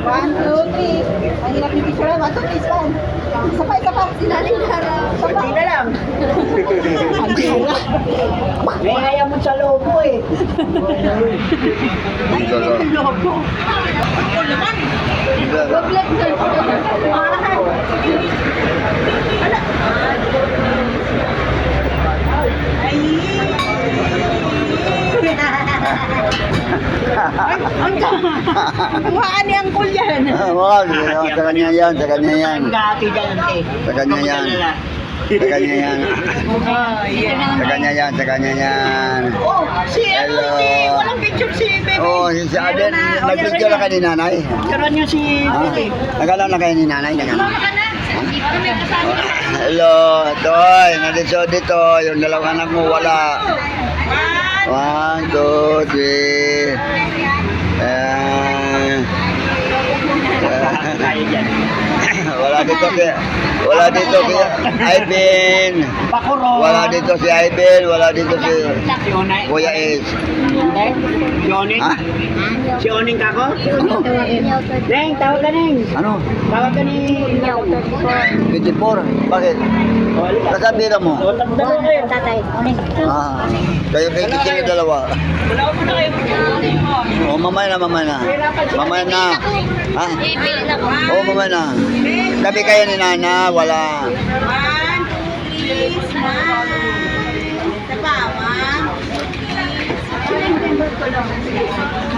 1, 2, 3. Ang hirap ni picture. 1, 2, 3, span. Isa pa, isa pa. Sinaling harap. Isa pa. Hindi na lang. Ang hirap. May kaya mo sa lobo eh. Ay, yung logo. Ako naman. Goblet girl. Kuhaan ni Angkol yan. Wag, sa kanya yan, sa kanya yan. Dati dyan eh. Sa kanya yan. Sa kanya yan. Sa kanya yan, sa kanya yan. Oh, si Hello. walang picture si Bebe. Oh, si Aden, nag-video na kayo ni nanay. Karoon niyo si Ha? Bebe. Nagalaw na kayo ni nanay. Mama ka na. Hindi pa may kasama. Hello, Toy, nandito dito, yung dalawang anak mo wala. 1, 2, 3. Tayo dyan. Wala dito si Ivan. Bakuro. Wala dito si Ivan, wala dito si Si Onay. Kuya Is. Si Oning. Ha? Si Oning kako? Ano? Neng, tawag ka Neng. Ano? Tawag ka ni... 24. Bakit? Kasabihan mo? Dalawa kayo. Tatay. Ah, kayo sila dalawa. Wala ko muna kayo. Oh, mamaya na, mamaya na. Mamaya na. Ha? Oh, mamaya na. Tabi kayo ni Nana, wala. 1, 2, 3, smile. Isa pa, 1, 2, 3.